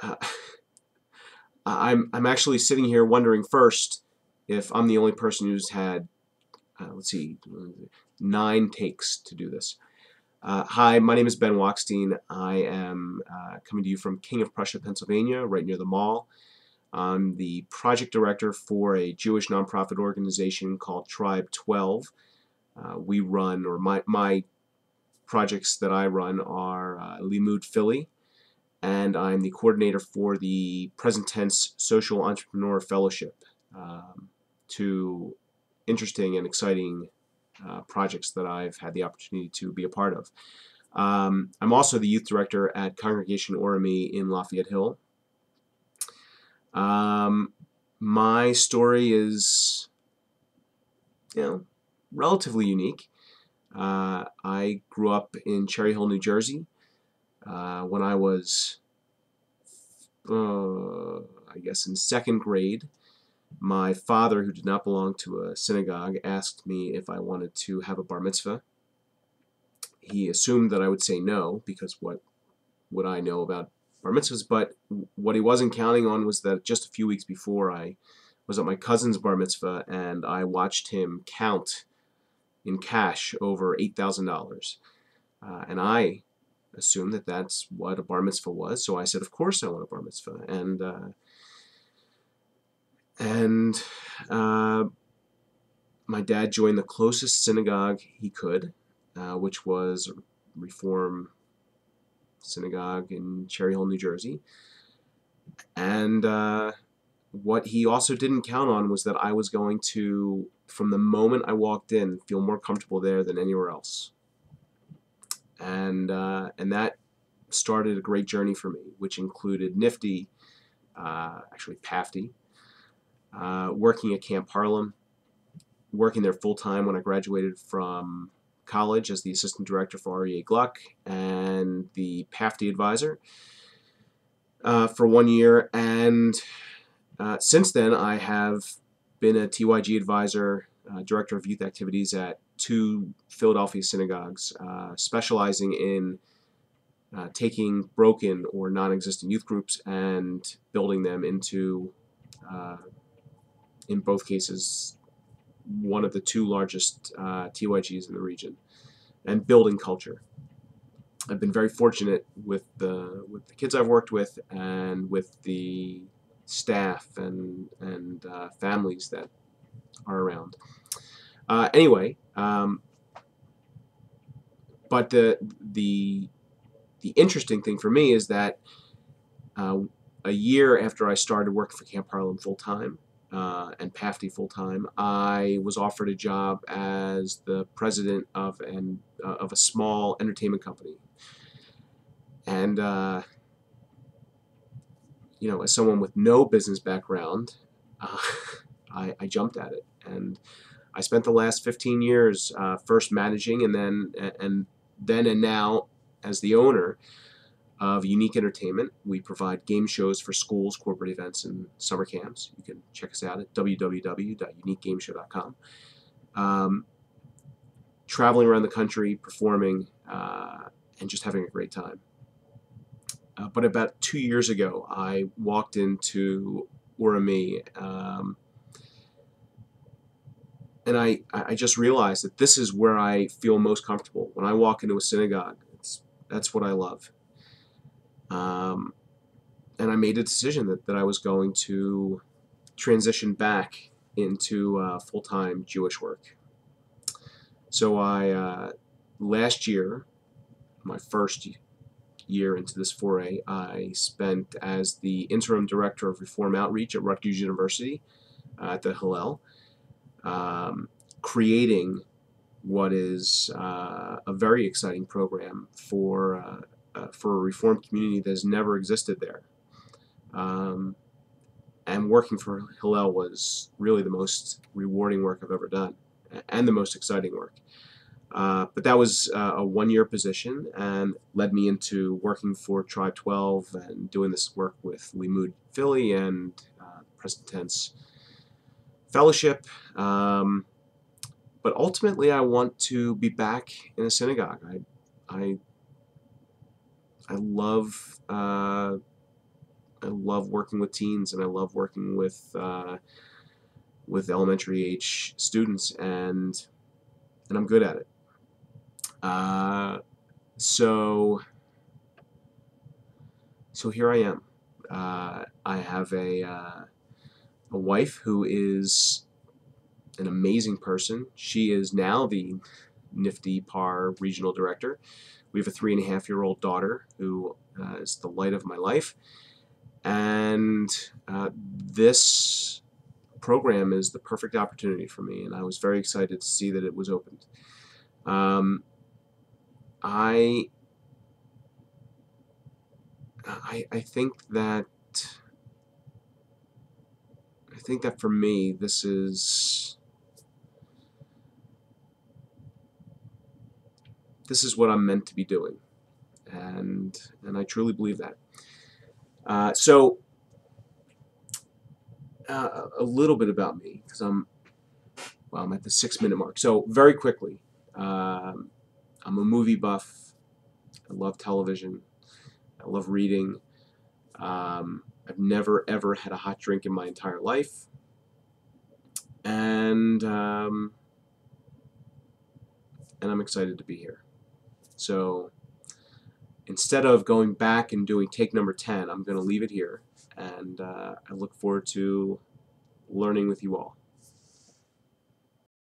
uh, I'm actually sitting here wondering first if I'm the only person who's had, let's see, 9 takes to do this. Hi, my name is Ben Wachstein. I am coming to you from King of Prussia, Pennsylvania, right near the mall. I'm the project director for a Jewish nonprofit organization called Tribe 12. We run, or my projects that I run are Limud Philly, and I'm the coordinator for the Present Tense Social Entrepreneur Fellowship. Two interesting and exciting projects that I've had the opportunity to be a part of. I'm also the youth director at Congregation Orami in Lafayette Hill. My story is, relatively unique. I grew up in Cherry Hill, New Jersey. When I was, I guess, in 2nd grade, my father, who did not belong to a synagogue, asked me if I wanted to have a bar mitzvah. He assumed that I would say no, because what would I know about bar mitzvahs? But what he wasn't counting on was that just a few weeks before, I was at my cousin's bar mitzvah, and I watched him count in cash over $8,000. And I assumed that that's what a bar mitzvah was, so I said, of course I want a bar mitzvah. And my dad joined the closest synagogue he could, which was a Reform synagogue in Cherry Hill, New Jersey. And what he also didn't count on was that I was going to, from the moment I walked in, feel more comfortable there than anywhere else. And that started a great journey for me, which included NIFTY, actually PAFTY, working at Camp Harlem, working there full-time when I graduated from college as the assistant director for REA Gluck and the PAFTY advisor for 1 year. And since then, I have been a TYG advisor, director of youth activities at 2 Philadelphia synagogues, specializing in taking broken or non-existent youth groups and building them into, in both cases, one of the 2 largest TYGs in the region, and building culture. I've been very fortunate with the kids I've worked with and with the staff and families that are around. Anyway, but the interesting thing for me is that a year after I started working for Camp Harlem full-time and PAFTY full-time, I was offered a job as the president of a small entertainment company. And as someone with no business background, I jumped at it, and I spent the last 15 years first managing, and now as the owner of Unique Entertainment. We provide game shows for schools, corporate events, and summer camps. You can check us out at www.uniquegameshow.com. Traveling around the country, performing, and just having a great time. But about 2 years ago, I walked into Orami, and I just realized that this is where I feel most comfortable. When I walk into a synagogue, that's what I love. And I made a decision that I was going to transition back into full-time Jewish work. So last year, my first year into this foray, I spent as the interim director of Reform Outreach at Rutgers University at the Hillel, creating what is a very exciting program for a Reform community that has never existed there. And working for Hillel was really the most rewarding work I've ever done, and the most exciting work. But that was a 1-year position, and led me into working for Tribe 12 and doing this work with Limud Philly and Present Tense Fellowship. But ultimately, I want to be back in a synagogue. I love love working with teens, and I love working with elementary age students, and I'm good at it. So here I am. I have a wife who is an amazing person. She is now the nifty PAR regional director. We have a 3.5-year-old daughter who is the light of my life, and this program is the perfect opportunity for me, and I was very excited to see that it was opened. I think that for me this is what I'm meant to be doing, and I truly believe that. A little bit about me, because I'm at the 6-minute mark. So very quickly, I'm a movie buff. I love television. I love reading. I've never ever had a hot drink in my entire life, and I'm excited to be here. So instead of going back and doing take number 10, I'm going to leave it here, and I look forward to learning with you all.